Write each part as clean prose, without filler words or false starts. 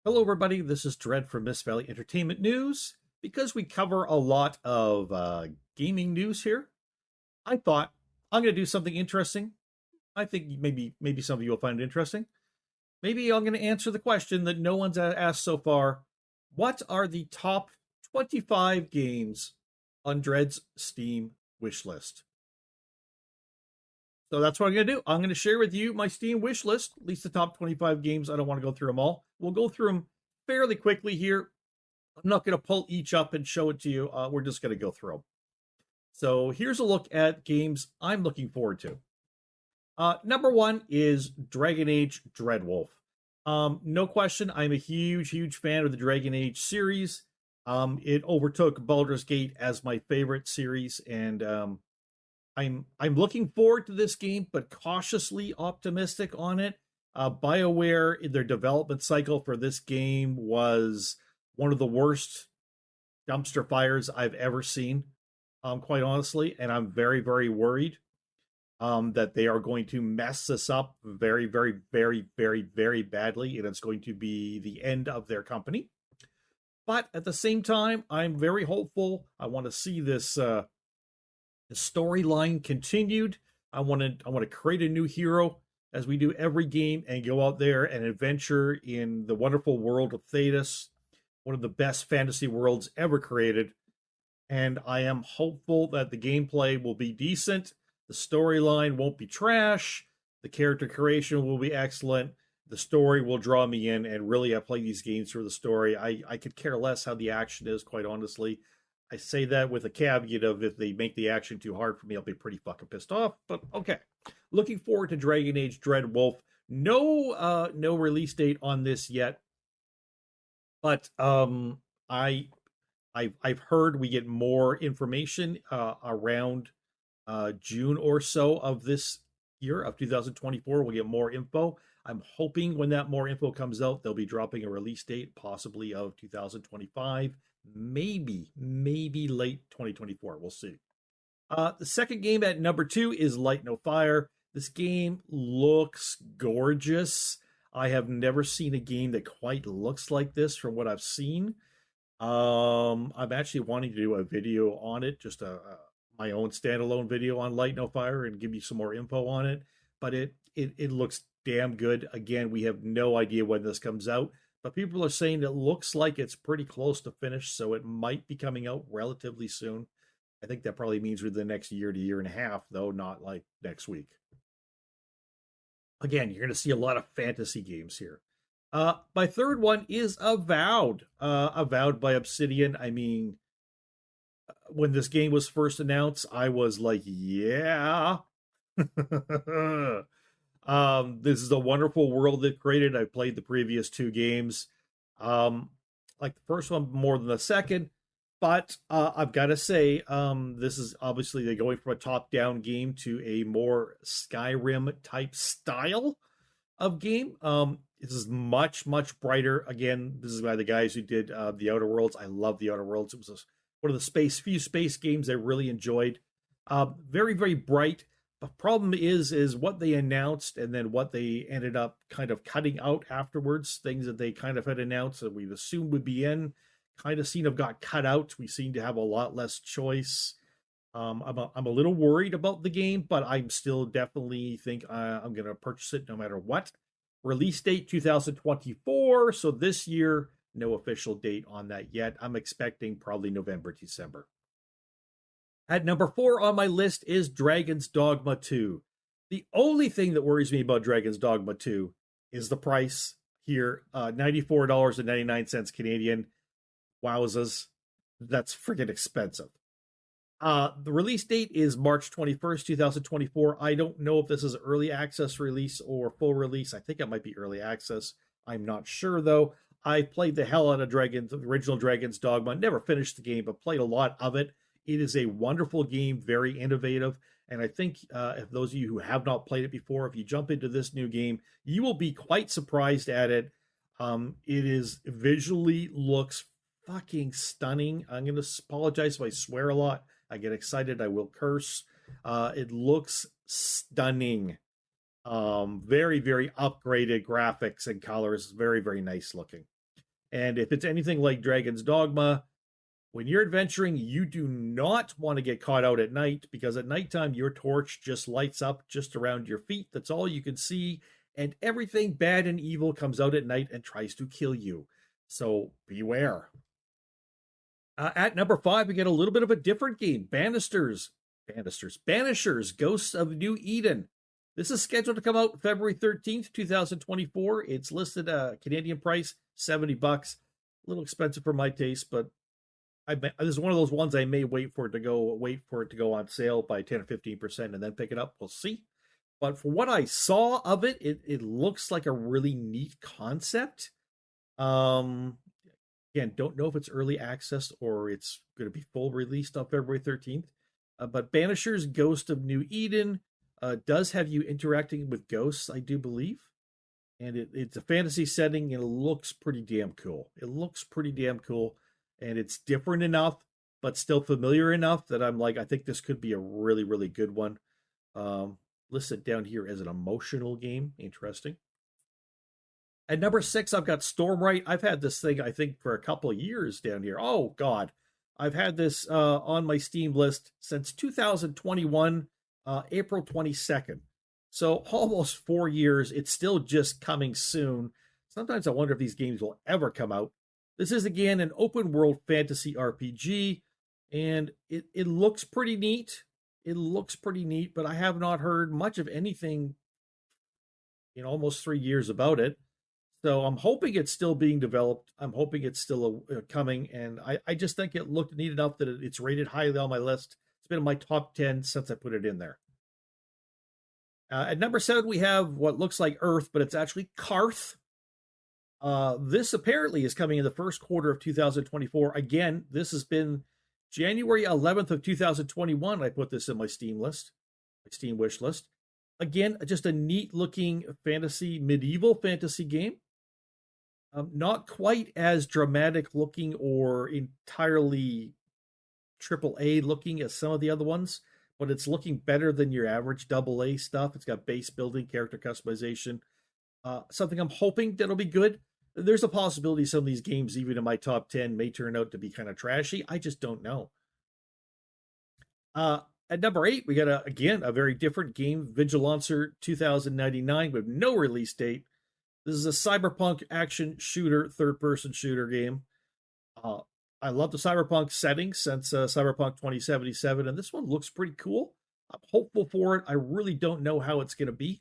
Hello, everybody. This is Dread from Mist Valley Entertainment News. Because we cover a lot of gaming news here, I thought I'm going to do something interesting. I think maybe some of you will find it interesting. Maybe I'm going to answer the question that no one's asked so far. What are the top 25 games on Dread's Steam wish list? So that's what I'm going to do. I'm going to share with you my Steam wish list, at least the top 25 games. I don't want to go through them all. We'll go through them fairly quickly here. I'm not going to pull each up and show it to you. We're just going to go through them. So here's a look at games I'm looking forward to. Number one is Dragon Age Dreadwolf. No question, I'm a huge fan of the Dragon Age series. It overtook Baldur's Gate as my favorite series, and I'm looking forward to this game, but cautiously optimistic on it. BioWare, in their development cycle for this game, was one of the worst dumpster fires I've ever seen, quite honestly, and I'm very worried that they are going to mess this up very badly, and it's going to be the end of their company. But at the same time, I'm very hopeful. I want to see this storyline continued. I want to create a new hero, as we do every game, and go out there and adventure in the wonderful world of Thedas, one of the best fantasy worlds ever created. And I am hopeful that the gameplay will be decent, the storyline won't be trash, the character creation will be excellent, the story will draw me in, and really I play these games for the story. I could care less how the action is, quite honestly. I say that with a caveat of if they make the action too hard for me, I'll be pretty fucking pissed off. But okay. Looking forward to Dragon Age Dreadwolf. No release date on this yet. But I've heard we get more information around June or so of this year of 2024. We'll get more info. I'm hoping when that more info comes out, they'll be dropping a release date, possibly of 2025. Maybe late 2024. We'll see. The second game at number 2 is Light No Fire. This game looks gorgeous. I have never seen a game that quite looks like this from what I've seen. I'm actually wanting to do a video on it, just my own standalone video on Light No Fire, and give you some more info on it. But it looks damn good. Again, we have no idea when this comes out, but people are saying it looks like it's pretty close to finish, so it might be coming out relatively soon. I think that probably means within the next year to year and a half, though, not like next week. Again, you're going to see a lot of fantasy games here. My third one is Avowed. Avowed by Obsidian. I mean, when this game was first announced, I was like, yeah. This is a wonderful world they've created. I played the previous 2 games. Like the first one more than the second, but I've got to say, this is obviously they're going from a top-down game to a more Skyrim type style of game. This is much brighter. Again, this is by the guys who did the Outer Worlds. I love the Outer Worlds. It was one of the few space games I really enjoyed. Very bright. The problem is what they announced and then what they ended up kind of cutting out afterwards. Things that they kind of had announced that we've assumed would be in, kind of seem to have got cut out. We seem to have a lot less choice. I'm a little worried about the game, but I'm still definitely think I'm going to purchase it no matter what. Release date 2024, so this year, no official date on that yet. I'm expecting probably November, December. At number 4 on my list is Dragon's Dogma 2. The only thing that worries me about Dragon's Dogma 2 is the price here, $94.99 Canadian. Wowzas, that's freaking expensive. The release date is March 21st, 2024. I don't know if this is early access release or full release. I think it might be early access. I'm not sure, though. I played the hell out of the original Dragon's Dogma. Never finished the game, but played a lot of it. It is a wonderful game, very innovative. And I think if those of you who have not played it before, if you jump into this new game, you will be quite surprised at it. It is visually looks fucking stunning. I'm going to apologize if I swear a lot. I get excited. I will curse. It looks stunning. Very upgraded graphics and colors. Very nice looking. And if it's anything like Dragon's Dogma, when you're adventuring, you do not want to get caught out at night, because at nighttime, your torch just lights up just around your feet. That's all you can see. And everything bad and evil comes out at night and tries to kill you. So beware. At number 5, we get a little bit of a different game, Banishers, Ghosts of New Eden. This is scheduled to come out February 13th, 2024. It's listed Canadian price, $70. A little expensive for my taste, but this is one of those ones I may wait for it to go on sale by 10 or 15% and then pick it up. We'll see. But for what I saw of it, it looks like a really neat concept. Again, don't know if it's early access or it's going to be full released on February 13th. But Banishers Ghost of New Eden does have you interacting with ghosts, I do believe. And it's a fantasy setting, and it looks pretty damn cool. And it's different enough, but still familiar enough that I'm like, I think this could be a really, really good one. Listed down here as an emotional game. Interesting. At number 6, I've got Stormlight. I've had this thing, I think, for a couple of years down here. Oh, God. I've had this on my Steam list since 2021, April 22nd. So almost 4 years. It's still just coming soon. Sometimes I wonder if these games will ever come out. This is, again, an open world fantasy RPG, and it looks pretty neat. But I have not heard much of anything in almost 3 years about it. So I'm hoping it's still being developed. I'm hoping it's still coming, and I just think it looked neat enough that it's rated highly on my list. It's been in my top 10 since I put it in there. At number 7, we have what looks like Earth, but it's actually Karth. This apparently is coming in the first quarter of 2024. Again, this has been January 11th of 2021. I put this in my Steam wish list. Again, just a neat looking medieval fantasy game. Not quite as dramatic looking or entirely AAA looking as some of the other ones, but it's looking better than your average AA stuff. It's got base building, character customization. Something I'm hoping that'll be good. There's a possibility some of these games, even in my top 10, may turn out to be kind of trashy. I just don't know. At number 8, we got, a very different game, Vigil 2099, with no release date. This is a cyberpunk action shooter, third-person shooter game. I love the cyberpunk setting since Cyberpunk 2077, and this one looks pretty cool. I'm hopeful for it. I really don't know how it's going to be.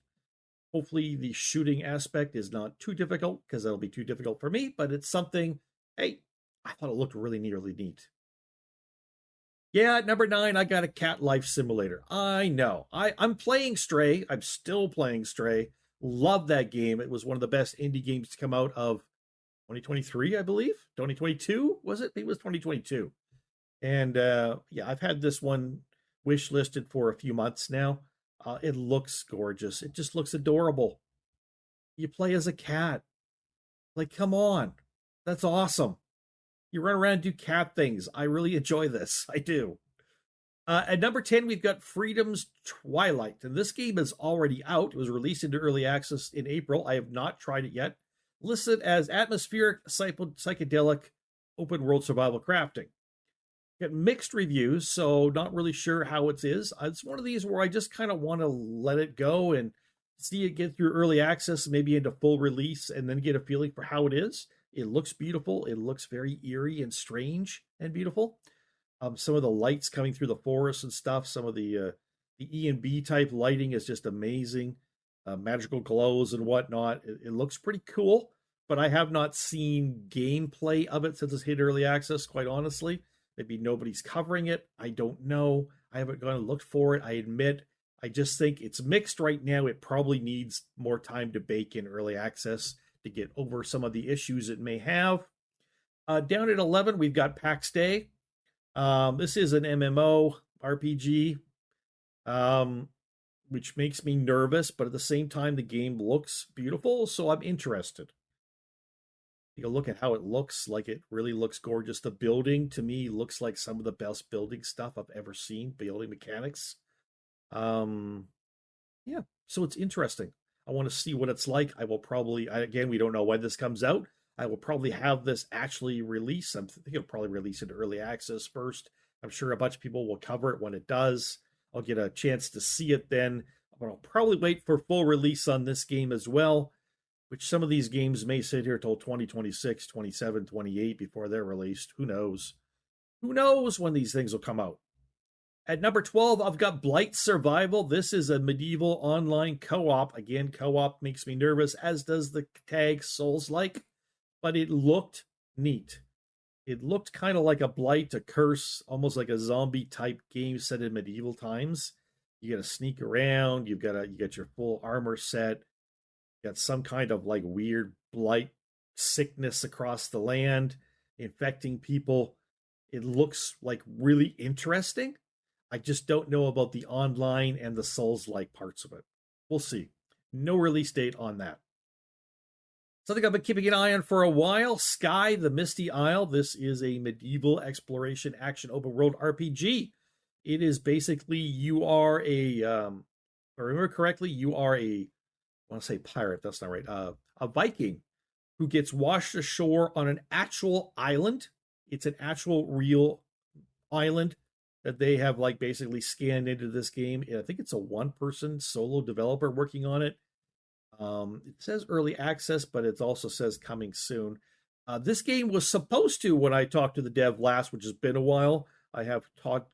Hopefully the shooting aspect is not too difficult, because that'll be too difficult for me, but it's something, hey, I thought it looked really neat. Yeah, at number 9, I got a cat life simulator. I know. I'm playing Stray. I'm still playing Stray. Love that game. It was one of the best indie games to come out of 2023, I believe. 2022, was it? It was 2022. And I've had this one wish listed for a few months now. It looks gorgeous. It just looks adorable. You play as a cat. Like, come on. That's awesome. You run around and do cat things. I really enjoy this. I do. At number 10, we've got Freedom's Twilight. And this game is already out. It was released into early access in April. I have not tried it yet. Listed as atmospheric, psychedelic, open world survival crafting. Got mixed reviews, so not really sure how it is. It's one of these where I just kind of want to let it go and see it get through early access, maybe into full release, and then get a feeling for how it is. It looks beautiful. It looks very eerie and strange and beautiful. Some of the lights coming through the forest and stuff, some of the E&B type lighting is just amazing. Magical glows and whatnot. It looks pretty cool, but I have not seen gameplay of it since it's hit early access, quite honestly. Maybe nobody's covering it. I don't know. I haven't gone and looked for it. I admit, I just think it's mixed right now. It probably needs more time to bake in early access to get over some of the issues it may have. Down at 11, we've got PAX Day. This is an MMO RPG, which makes me nervous, but at the same time, the game looks beautiful, so I'm interested. Take a look at how it looks. Like, it really looks gorgeous. The building, to me, looks like some of the best building stuff I've ever seen. Building mechanics. So it's interesting. I want to see what it's like. I will probably, again, we don't know when this comes out. I will probably have this actually release. I'm thinking it'll probably release into early access first. I'm sure a bunch of people will cover it when it does. I'll get a chance to see it then. But I'll probably wait for full release on this game as well, which some of these games may sit here till 2026, 27, 28 before they're released. Who knows? Who knows when these things will come out? At number 12, I've got Blight Survival. This is a medieval online co-op. Again, co-op makes me nervous, as does the tag Souls-like, but it looked neat. It looked kind of like a Blight, a Curse, almost like a zombie-type game set in medieval times. You got to sneak around. You got your full armor set. You got some kind of like weird blight sickness across the land, infecting people. It looks like really interesting. I just don't know about the online and the Souls-like parts of it. We'll see. No release date on that. Something I've been keeping an eye on for a while, Sky, the Misty Isle. This is a medieval exploration action open world RPG. It is basically, you are a, if I remember correctly, you are I want to say pirate, that's not right, a Viking who gets washed ashore on an actual island. It's an actual real island that they have like basically scanned into this game. I think it's a one-person solo developer working on it. It says early access, but it also says coming soon. This game was supposed to, when I talked to the dev last, which has been a while, I have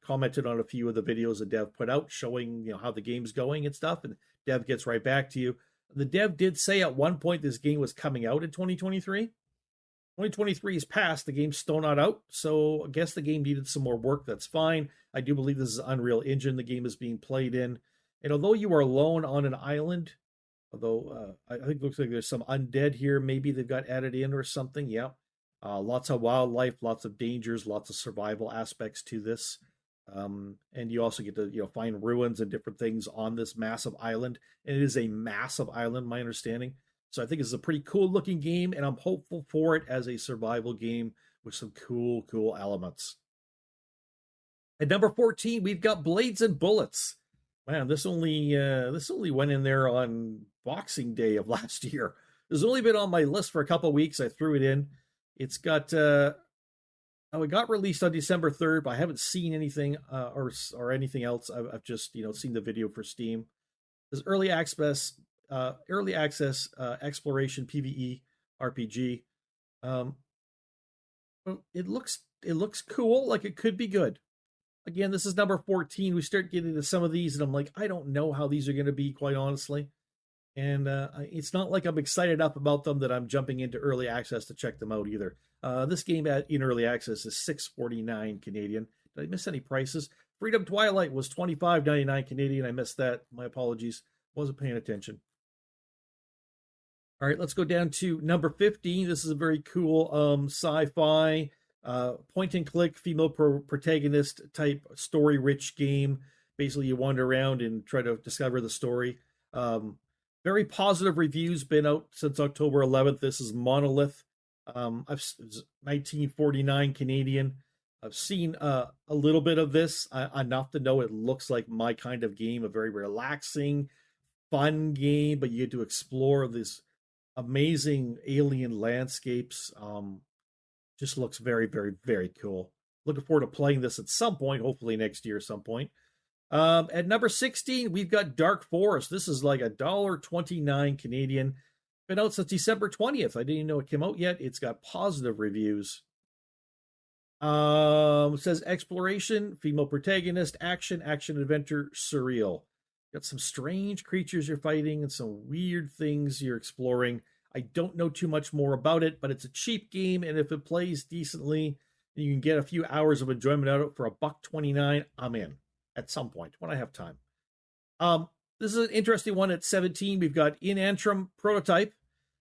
commented on a few of the videos the dev put out showing, how the game's going and stuff, and dev gets right back to you. The dev did say at one point this game was coming out in 2023. 2023 is past, the game's still not out, so I guess the game needed some more work. That's fine. I do believe this is Unreal Engine the game is being played in. And although you are alone on an island, although I think it looks like there's some undead here, maybe they've got added in or something, yeah. Lots of wildlife, lots of dangers, lots of survival aspects to this. And you also get to find ruins and different things on this massive island. And it is a massive island, my understanding. So I think it's a pretty cool looking game, and I'm hopeful for it as a survival game with some cool elements. At number 14, we've got Blades and Bullets. Man, this only went in there on Boxing Day of last year. It's only been on my list for a couple of weeks. I threw it in. It's got it got released on December 3rd, but I haven't seen anything or anything else. I've just seen the video for Steam. There's early access exploration PvE RPG. It looks cool, like it could be good. Again, this is number 14. We start getting into some of these, and I'm like, I don't know how these are going to be, quite honestly. And it's not like I'm excited enough about them that I'm jumping into early access to check them out either. This game in early access is $6.49 Canadian. Did I miss any prices? Freedom Twilight was $25.99 Canadian. I missed that. My apologies. Wasn't paying attention. All right, let's go down to number 15. This is a very cool sci-fi point and click female protagonist type story rich game. Basically, you wander around and try to discover the story. Very positive reviews, been out since October 11th. This is Monolith. I've 1949 Canadian. I've seen a little bit of this, enough to know it looks like my kind of game, a very relaxing, fun game, but you get to explore these amazing alien landscapes. Just looks very, very, very cool. Looking forward to playing this at some point, hopefully next year at some point. At number 16, we've got Dark Forest. This is like $1.29 Canadian. Been out since December 20th. I didn't even know it came out yet. It's got positive reviews. It says exploration, female protagonist, action adventure, surreal. Got some strange creatures you're fighting and some weird things you're exploring. I don't know too much more about it, but it's a cheap game, and if it plays decently, you can get a few hours of enjoyment out of it for $1.29. I'm in at some point when I have time. This is an interesting one at 17. We've got Anum Prototype.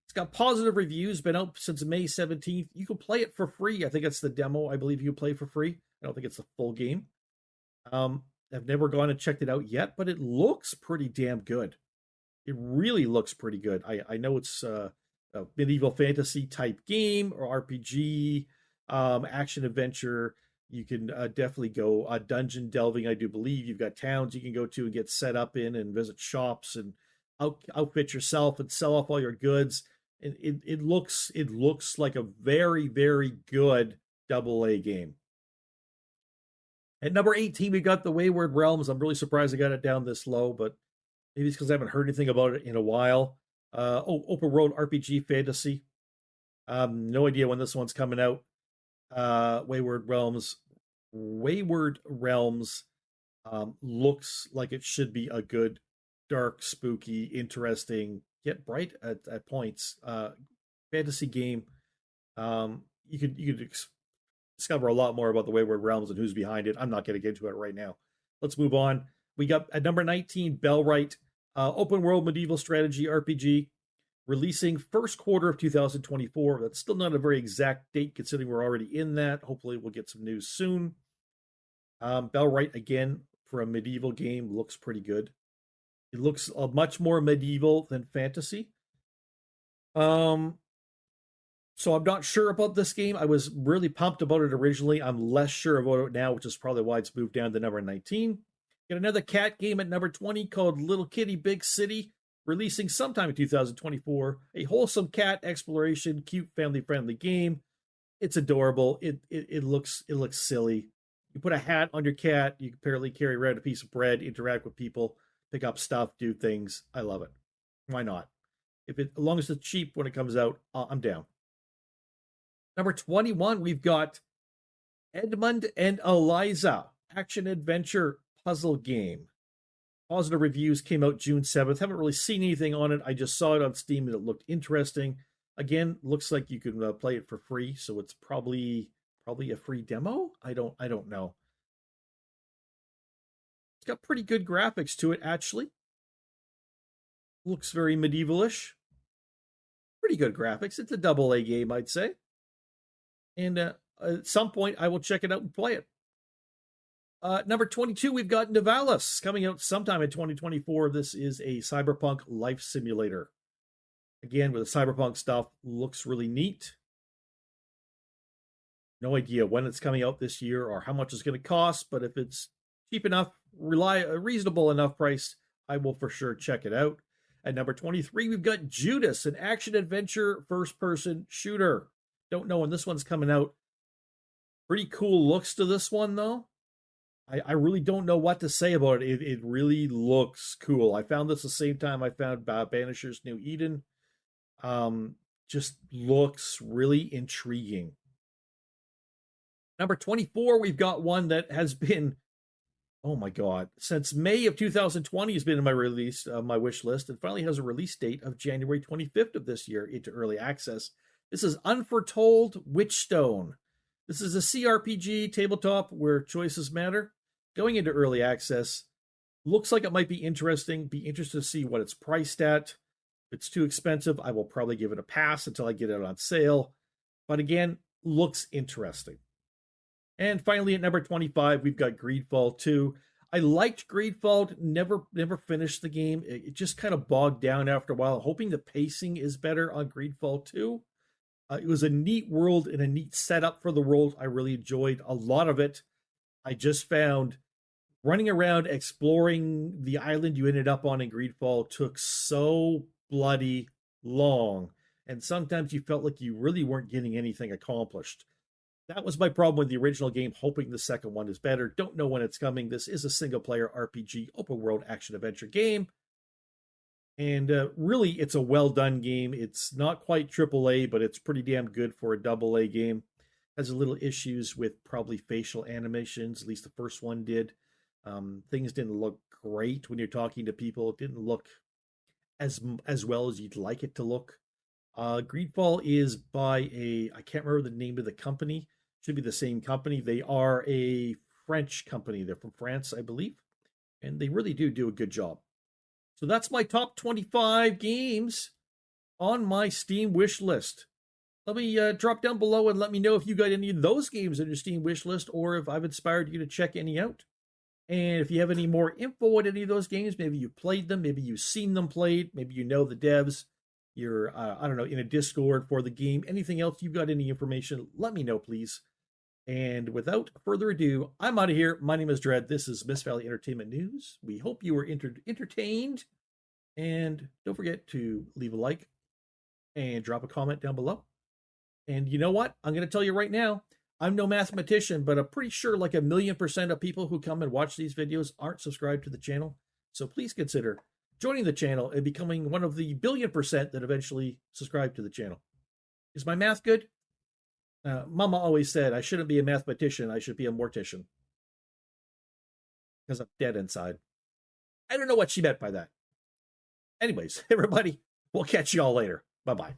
It's got positive reviews, been out since May 17th. You can play it for free. I think it's the demo. I believe you can play for free. I don't think it's the full game. I've never gone and checked it out yet, but it looks pretty damn good. It really looks pretty good. I know it's a medieval fantasy type game or RPG, action adventure. You can definitely go dungeon delving, I do believe. You've got towns you can go to and get set up in and visit shops and outfit yourself and sell off all your goods. It looks like a very, very good AA game. At number 18, we got the Wayward Realms. I'm really surprised I got it down this low, but maybe it's because I haven't heard anything about it in a while. Open world RPG fantasy. No idea when this one's coming out. Wayward Realms. Wayward Realms looks like it should be a good, dark, spooky, interesting, yet bright at points fantasy game. You could discover a lot more about the Wayward Realms and who's behind it. I'm not going to get into it right now. Let's move on. We got at number 19, Bellwright, open world medieval strategy RPG, releasing first quarter of 2024. That's still not a very exact date considering we're already in that. Hopefully we'll get some news soon. Bellwright, again, for a medieval game, looks pretty good. It looks much more medieval than fantasy. So I'm not sure about this game. I was really pumped about it originally. I'm less sure about it now, which is probably why it's moved down to number 19. Got another cat game at number 20 called Little Kitty Big City, releasing sometime in 2024. A wholesome cat exploration, cute family-friendly game. It's adorable. It looks silly. You put a hat on your cat. You can apparently carry around a piece of bread, interact with people, pick up stuff, do things. I love it. Why not? As long as it's cheap when it comes out, I'm down. Number 21, we've got Edmund and Eliza, action-adventure puzzle game. Positive reviews came out June 7th. Haven't really seen anything on it. I just saw it on Steam and it looked interesting. Again, looks like you can play it for free, so it's probably a free demo. I don't know. It's got pretty good graphics to it, actually. Looks very medievalish. Pretty good graphics. It's a AA game, I'd say. And at some point, I will check it out and play it. Number 22, we've got Nalis coming out sometime in 2024. This is a cyberpunk life simulator. Again, with the cyberpunk stuff, looks really neat. No idea when it's coming out this year or how much it's going to cost, but if it's cheap enough, reasonable enough price, I will for sure check it out. At number 23, we've got Judas, an action-adventure first-person shooter. Don't know when this one's coming out. Pretty cool looks to this one, though. I really don't know what to say about it. It really looks cool. I found this the same time I found Banisher's New Eden. Just looks really intriguing. Number 24, we've got one that has been, oh my God, since May of 2020 has been in my wish list, and finally has a release date of January 25th of this year into early access. This is Unforeseen Witchstone. This is a CRPG tabletop where choices matter. Going into early access. Looks like it might be interesting. Be interested to see what it's priced at. If it's too expensive, I will probably give it a pass until I get it on sale. But again, looks interesting. And finally, at number 25, we've got Greedfall II. I liked Greedfall, never finished the game. It just kind of bogged down after a while. I'm hoping the pacing is better on Greedfall II. It was a neat world and a neat setup for the world. I really enjoyed a lot of it. I just found running around exploring the island you ended up on in Greedfall took so bloody long. And sometimes you felt like you really weren't getting anything accomplished. That was my problem with the original game, hoping the second one is better. Don't know when it's coming. This is a single-player RPG, open-world action-adventure game. And really, it's a well-done game. It's not quite AAA, but it's pretty damn good for a AA game. Has a little issues with probably facial animations. At least the first one did. Things didn't look great when you're talking to people. It didn't look as well as you'd like it to look. Greedfall is by I can't remember the name of the company. Should be the same company. They are a French company. They're from France, I believe. And they really do a good job. So that's my top 25 games on my Steam wish list. Let me drop down below and let me know if you got any of those games on your Steam wish list or if I've inspired you to check any out. And if you have any more info on any of those games, maybe you played them, maybe you've seen them played, maybe you know the devs, you're, I don't know, in a Discord for the game, anything else, you've got any information, let me know, please. And without further ado, I'm out of here. My name is Dread. This is Mist Valley Entertainment News. We hope you were entertained. And don't forget to leave a like, and drop a comment down below. And you know what? I'm going to tell you right now, I'm no mathematician, but I'm pretty sure like 1,000,000% of people who come and watch these videos aren't subscribed to the channel. So please consider joining the channel and becoming one of the 1,000,000,000% that eventually subscribe to the channel. Is my math good? Mama always said I shouldn't be a mathematician. I should be a mortician. Because I'm dead inside. I don't know what she meant by that. Anyways, everybody, we'll catch you all later. Bye-bye.